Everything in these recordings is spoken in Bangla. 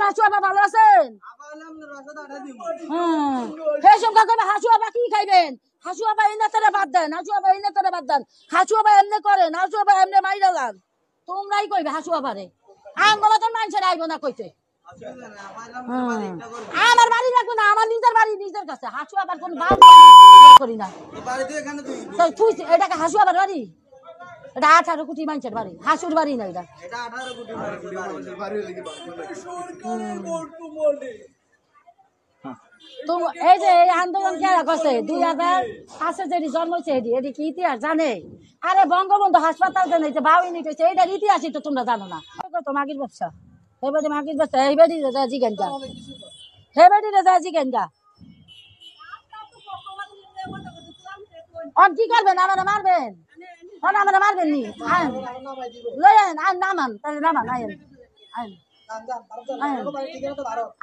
হাসু আবার ভালো আছেন? হ্যাঁ সংখ্যা করবে হাসু আবার কি খাইবেন? হাসু আবার এই নেতারে বাদ দেন, হাসু আবার এই নেতারে বাদ দেন, হাসু আবার এমনি করেন, হাসু আবার এমনি মাইরা লান। তোমরাই কইবে হাসু আবারে আঙ্গলা তোর মানুষের আইব না কইতে। আমার বাড়ি রাখবো না, আমার নিজের বাড়ি নিজের কাছে। হাসু আবার কোন করি না এটাকে হাসু আবার বাড়ি, এটা 18 কোটি মানুষের বাড়ি, হাসুর বাড়ি না এটা। তো এই যে এই আন্দোলন কে করছে 2005 যে জন্ম হয়েছে এটি কি ইতিহাস জানে? আরে বঙ্গবন্ধু হাসপাতাল জানে যে 52 ইউনিট হয়েছে, এইটার ইতিহাসই তো তোমরা জানো না। তো মাগির ব্যবসা এবারে মাগির ব্যবসা এইবারই রেজা জিগেনগা হেবারই রেজা জিগেনগা কি করবেন? আমরা মারবেন? আমরা মারবেন নি? লয়েন আইন নামান তাহলে নামান আইন আইন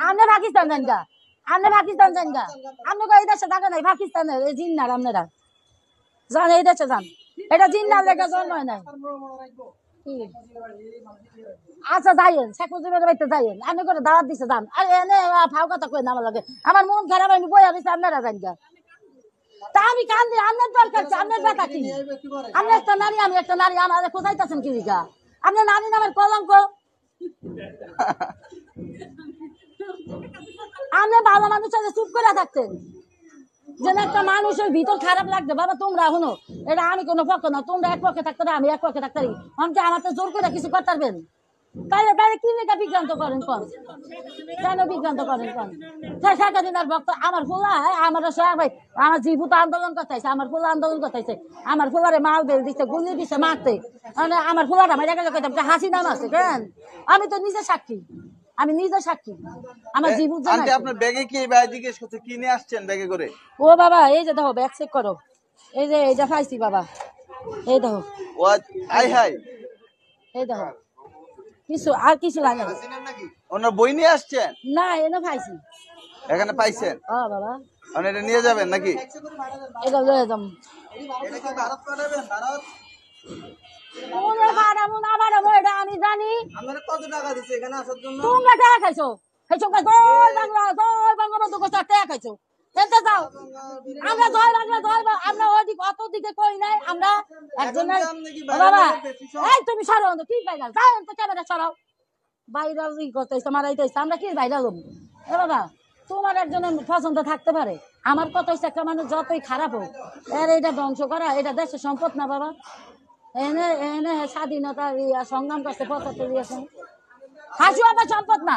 আমরা পাকিস্তান যান গা, আমরা পাকিস্তান যান গা। আমরা এই দেশে থাকা নাই, পাকিস্তানের এই জিন্নার আপনারা যান, এই দেশে যান। এটা জিন্নার লেখা জন্ম হয় নাই। আচ্ছা যাইয়েন শেখ মুজিবের বাড়িতে যাইয়েন, আমি করে দাওয়াত দিছে যান। আর এনে ফাও কথা কই না আমার লাগে, আমার মন খারাপ, আমি বই আছি আপনারা যান গা। তা আমি কান্দি, আপনার দরকার আপনার ব্যথা কি? আপনি একটা নারী, আমি একটা নারী, আমার কোথাইতেছেন কি দিকা? আপনার নারী নামের কলঙ্ক। আপনি ভালো মানুষ আছে চুপ করে থাকতেন, যেন একটা মানুষের ভিতর খারাপ লাগবে। বাবা তোমরা এখনো এটা আমি কোনো পক্ষ না, তোমরা এক পক্ষে থাকতে না, আমি এক পক্ষে থাকতে পারি। আমাকে আমার তো জোর করে কিছু করতে পারবেন? তাহলে তাহলে কি লেখা বিভ্রান্ত করেন কোন? কেন বিভ্রান্ত করেন কোন? স্বাধীনার ভক্ত আমার ফুলা, আমার ভাই আমার জীবুত আন্দোলন করতেছে, আমার ফুলা আন্দোলন করতেছে, আমার ফুলারে মাল বেল দিচ্ছে, গুলি দিচ্ছে মারতে, মানে আমার ফুলাটা মাইরা গেলে কইতাম হাসি নাম আছে কেন? আমি তো নিজে সাক্ষী, আমি নিজে সাক্ষী। আমার জীবন জানা। আপনার ব্যাগে কি ভাই জিজ্ঞেস করতে কি নিয়ে আসছেন ব্যাগে করে? ও বাবা এই যে দেখো ব্যাগ চেক করো, এই যে এইটা পাইছি বাবা, এই দেখো। ও আই হাই, এই দেখো কিছু আর কিছু লাগে না। ওনার বই নিয়ে আসছেন? না এনে পাইছি, এখানে পাইছেন? ও বাবা মানে এটা নিয়ে যাবেন নাকি? এটা লয়ে যাম। এটা কি ভারত পাঠাবেন? ভারত ওরে বাড়াবো না বাড়াবো এটা আমি জানি। আপনারা কত টাকা দিছে এখানে আসার জন্য? তোমরা টাকা খাইছো, খাইছো জয় বাংলা, জয় বঙ্গবন্ধু কথা টাকা খাইছো। এতে যাও আমরা জয় বাংলা, জয় আমরা ওদিক অত দিকে কই নাই। আমরা একজনের বাবা এই তুমি সরো কি ভাইরাল যাও তো ক্যামেরা সরাও, ভাইরাল ই করতেছে মারাইতেছে, আমরা কি ভাইরাল হবো? এ বাবা তোমার একজনের পছন্দ থাকতে পারে, আমার কত হচ্ছে একটা মানুষ যতই খারাপ হোক এর এটা ধ্বংস করা এটা দেশের সম্পদ না বাবা। এনে এনে স্বাধীনতা সংগ্রাম করতে 75 দিয়েছেন, হাসু আবার সম্পদ না।